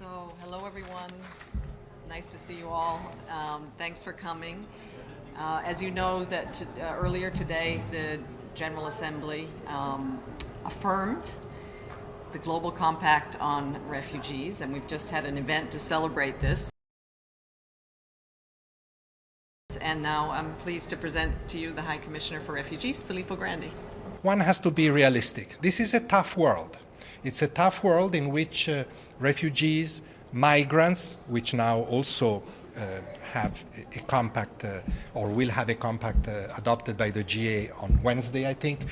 So, hello everyone. Nice to see you all. Thanks for coming. As you know, that earlier today, the General Assembly affirmed the Global Compact on Refugees, and we've just had an event to celebrate this. And now I'm pleased to present to you the High Commissioner for Refugees, Filippo Grandi. One has to be realistic. This is a tough world. It's a tough world in which refugees, migrants, which now also have a compact or will have a compact adopted by the GA on Wednesday, I think.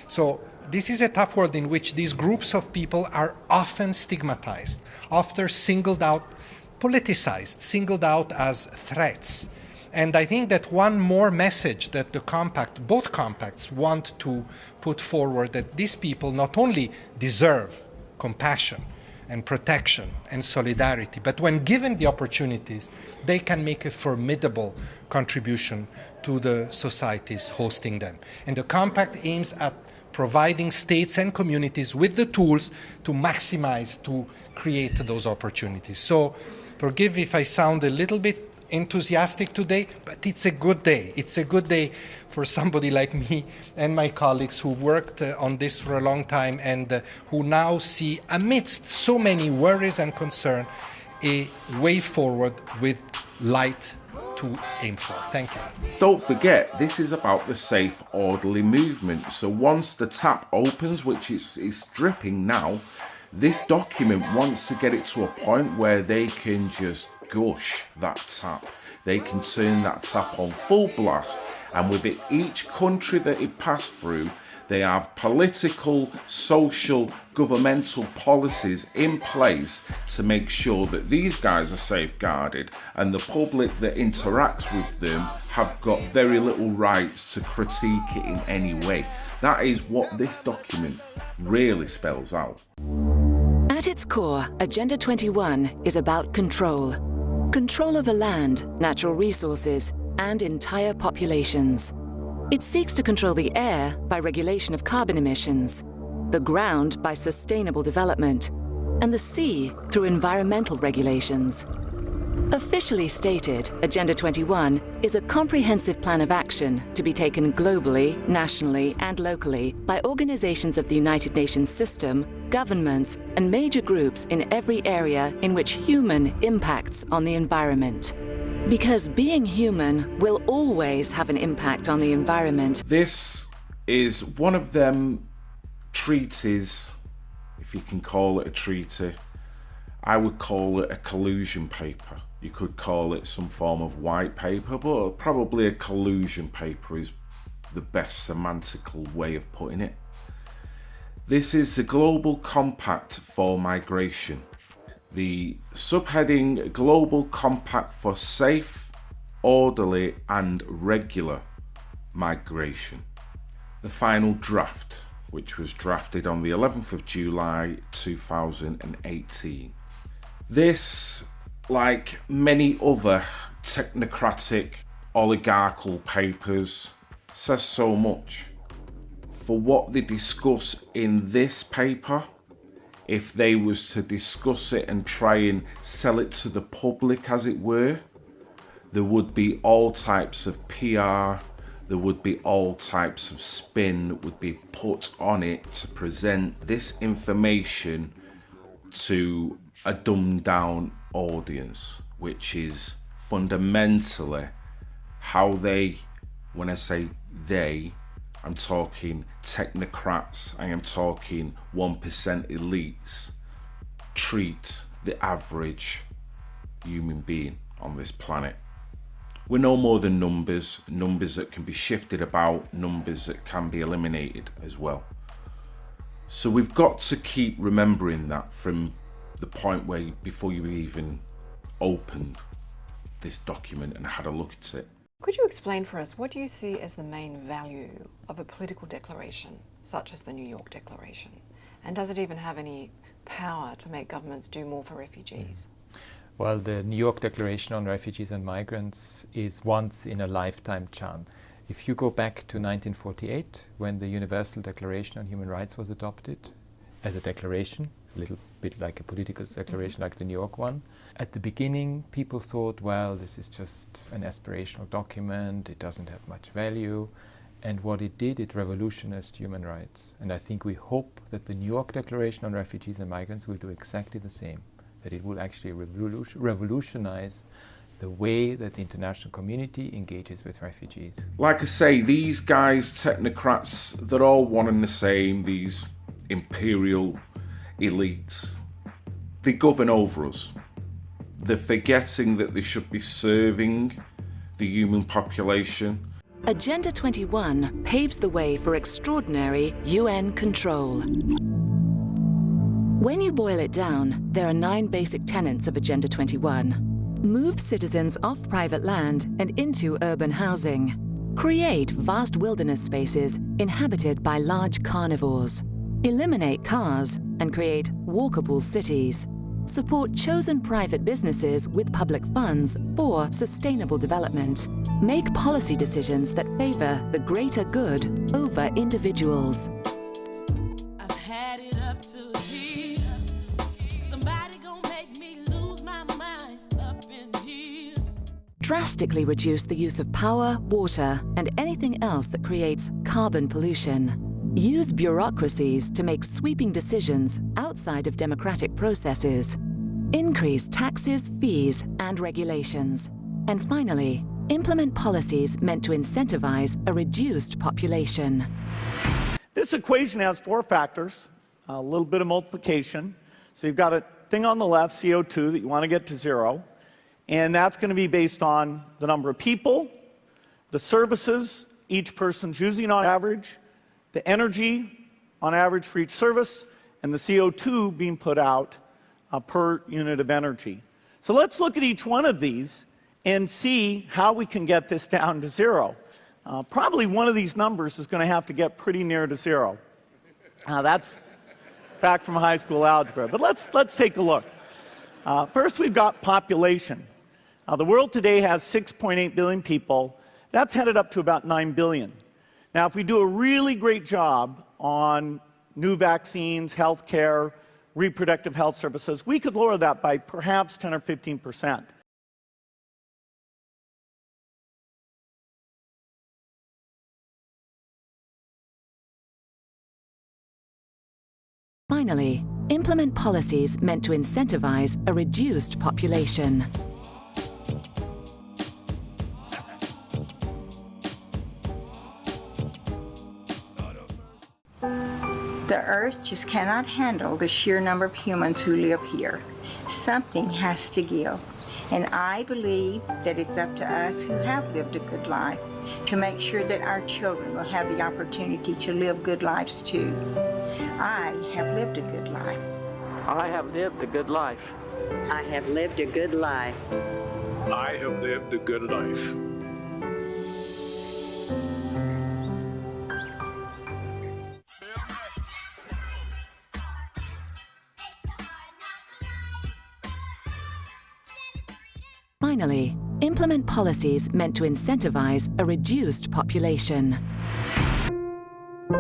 So this is a tough world in which these groups of people are often stigmatized, often singled out, politicized, singled out as threats. And I think that one more message that the compact, both compacts, want to put forward, that these people not only deserve compassion and protection and solidarity, but when given the opportunities, they can make a formidable contribution to the societies hosting them. And the compact aims at providing states and communities with the tools to maximize, to create those opportunities. So forgive if I sound a little bit enthusiastic today, but it's a good day. It's a good day for somebody like me and my colleagues who've worked on this for a long time and who now see, amidst so many worries and concern, a way forward with light to aim for. Thank you. Don't forget, this is about the safe, orderly movement. So once the tap opens, which is dripping now, this document wants to get it to a point where they can just gush that tap. They can turn that tap on full blast, and with it, each country that it passed through, they have political, social, governmental policies in place to make sure that these guys are safeguarded, and the public that interacts with them have got very little rights to critique it in any way. That is what this document really spells out. At its core, Agenda 21 is about control. Control over land, natural resources, and entire populations. It seeks to control the air by regulation of carbon emissions, the ground by sustainable development, and the sea through environmental regulations. Officially stated, Agenda 21 is a comprehensive plan of action to be taken globally, nationally, and locally by organizations of the United Nations system, governments, and major groups in every area in which human impacts on the environment. Because being human will always have an impact on the environment. This is one of them treaties, if you can call it a treaty. I would call it a collusion paper. You could call it some form of white paper, but probably a collusion paper is the best semantical way of putting it. This is the Global Compact for Migration. The subheading Global Compact for Safe, Orderly and Regular Migration. The final draft, which was drafted on the 11th of July 2018. This, like many other technocratic, oligarchical papers, says so much. For what they discuss in this paper, if they was to discuss it and try and sell it to the public, as it were, there would be all types of PR, there would be all types of spin that would be put on it to present this information to a dumbed down audience, which is fundamentally how they, when I say they, I'm talking technocrats, I am talking 1% elites, treat the average human being on this planet. We're no more than numbers that can be shifted about, numbers that can be eliminated as well. So we've got to keep remembering that from the point where before you even opened this document and had a look at it. Could you explain for us, what do you see as the main value of a political declaration, such as the New York Declaration? And does it even have any power to make governments do more for refugees? Well, the New York Declaration on Refugees and Migrants is once in a lifetime chance. If you go back to 1948, when the Universal Declaration on Human Rights was adopted as a declaration, a little bit like a political declaration like the New York one. At the beginning, people thought, well, this is just an aspirational document, it doesn't have much value. And what it did, it revolutionized human rights. And I think we hope that the New York Declaration on Refugees and Migrants will do exactly the same, that it will actually revolutionize the way that the international community engages with refugees. Like I say, these guys, technocrats, they're all one and the same, these imperial elites. They govern over us. They're forgetting that they should be serving the human population. Agenda 21 paves the way for extraordinary UN control. When you boil it down, there are 9 basic tenets of Agenda 21. Move citizens off private land and into urban housing. Create vast wilderness spaces inhabited by large carnivores. Eliminate cars and create walkable cities. Support chosen private businesses with public funds for sustainable development. Make policy decisions that favor the greater good over individuals. I've had it up to here. Somebody gonna make me lose my mind up in here. Drastically reduce the use of power, water, and anything else that creates carbon pollution. Use bureaucracies to make sweeping decisions outside of democratic processes. Increase taxes, fees, and regulations. And finally, implement policies meant to incentivize a reduced population. This equation has 4 factors, a little bit of multiplication. So you've got a thing on the left, CO2, that you want to get to 0. And that's going to be based on the number of people, the services each person's using on average, the energy on average for each service, and the CO2 being put out per unit of energy. So let's look at each one of these and see how we can get this down to 0. Probably one of these numbers is going to have to get pretty near to 0. That's back from high school algebra, but let's take a look. First, we've got population. The world today has 6.8 billion people. That's headed up to about 9 billion. Now, if we do a really great job on new vaccines, healthcare, reproductive health services, we could lower that by perhaps 10 or 15%. Finally, implement policies meant to incentivize a reduced population. The Earth just cannot handle the sheer number of humans who live here. Something has to give. And I believe that it's up to us who have lived a good life to make sure that our children will have the opportunity to live good lives too. I have lived a good life. I have lived a good life. I have lived a good life. I have lived a good life. Finally, implement policies meant to incentivize a reduced population.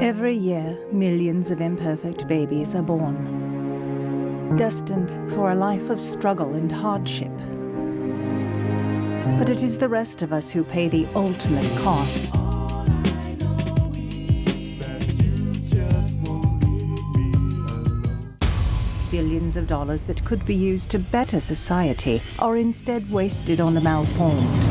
Every year, millions of imperfect babies are born, destined for a life of struggle and hardship. But it is the rest of us who pay the ultimate cost. Billions of dollars that could be used to better society are instead wasted on the malformed.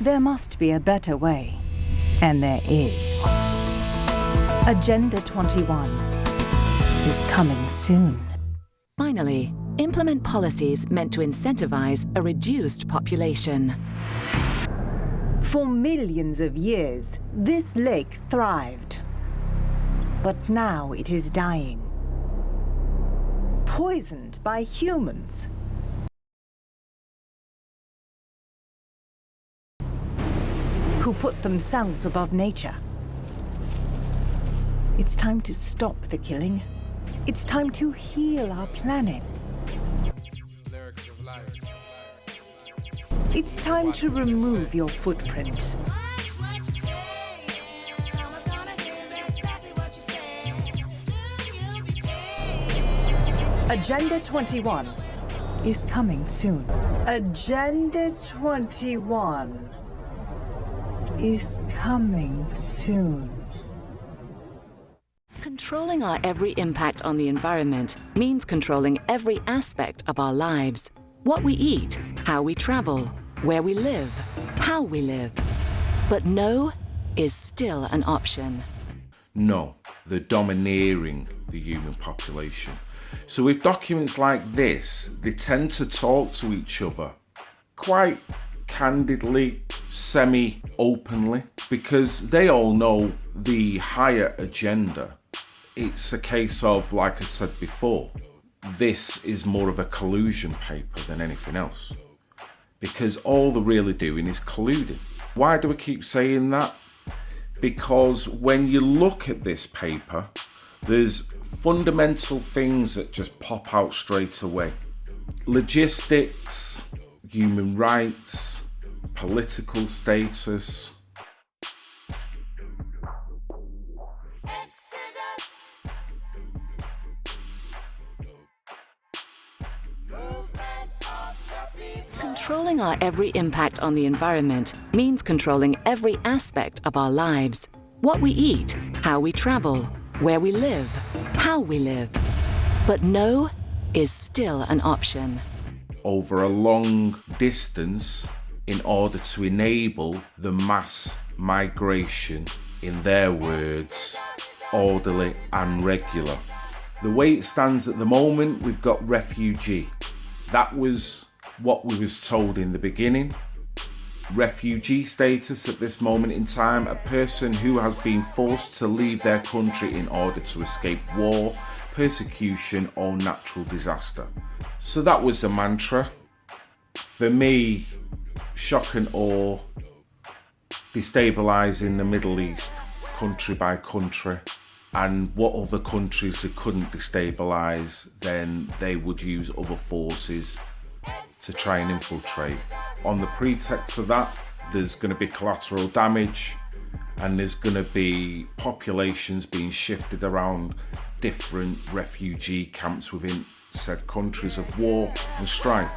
There must be a better way, and there is. Agenda 21 is coming soon. Finally, implement policies meant to incentivize a reduced population. For millions of years, this lake thrived. But now it is dying. Poisoned by humans. Who put themselves above nature. It's time to stop the killing. It's time to heal our planet. It's time to remove your footprint. Agenda 21 is coming soon. Agenda 21 is coming soon. Controlling our every impact on the environment means controlling every aspect of our lives. What we eat, how we travel, where we live, how we live. But no is still an option. No, they're domineering the human population. So with documents like this, they tend to talk to each other quite candidly, semi-openly, because they all know the higher agenda. It's a case of, like I said before, this is more of a collusion paper than anything else, because all they're really doing is colluding. Why do I keep saying that? Because when you look at this paper, there's fundamental things that just pop out straight away. Logistics, human rights, political status. Controlling our every impact on the environment means controlling every aspect of our lives. What we eat, how we travel, where we live, how we live. But no is still an option. Over a long distance, in order to enable the mass migration, in their words, orderly and regular. The way it stands at the moment, we've got refugee. That was what we was told in the beginning. Refugee status at this moment in time, a person who has been forced to leave their country in order to escape war, persecution or natural disaster. So that was the mantra. For me, shock and awe, destabilising the Middle East country by country, and what other countries they couldn't destabilise, then they would use other forces to try and infiltrate. On the pretext of that, there's going to be collateral damage and there's going to be populations being shifted around different refugee camps within said countries of war and strife.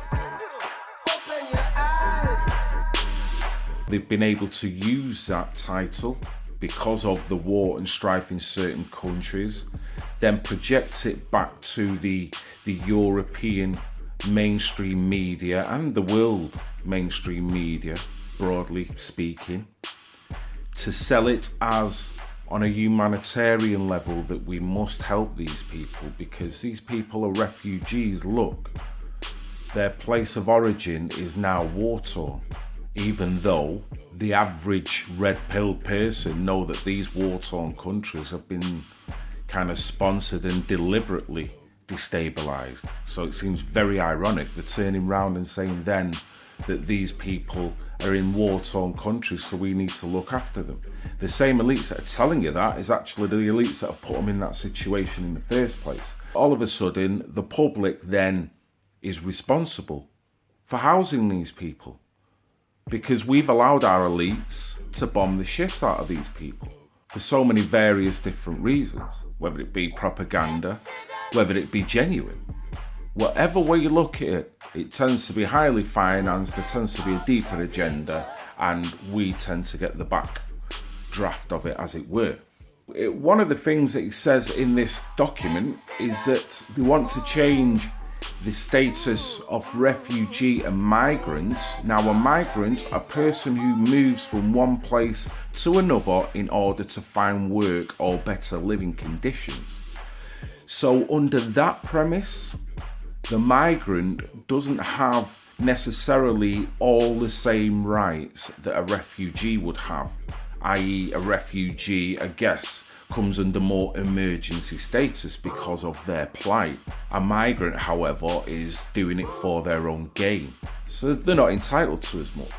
They've been able to use that title because of the war and strife in certain countries, then project it back to the European mainstream media and the world mainstream media, broadly speaking, to sell it as on a humanitarian level that we must help these people because these people are refugees. Look, their place of origin is now war-torn, even though the average red-pilled person know that these war-torn countries have been kind of sponsored and deliberately destabilised. So it seems very ironic they're turning round and saying then that these people are in war-torn countries, so we need to look after them. The same elites that are telling you that is actually the elites that have put them in that situation in the first place. All of a sudden, the public then is responsible for housing these people because we've allowed our elites to bomb the shit out of these people for so many various different reasons, whether it be propaganda, whether it be genuine. Whatever way you look at it, it tends to be highly financed, there tends to be a deeper agenda, and we tend to get the back draft of it, as it were. One of the things that it says in this document is that they want to change the status of refugee and migrant. Now, a migrant, a person who moves from one place to another in order to find work or better living conditions. So under that premise, the migrant doesn't have necessarily all the same rights that a refugee would have, i.e. a refugee, I guess, comes under more emergency status because of their plight. A migrant, however, is doing it for their own gain, so they're not entitled to as much.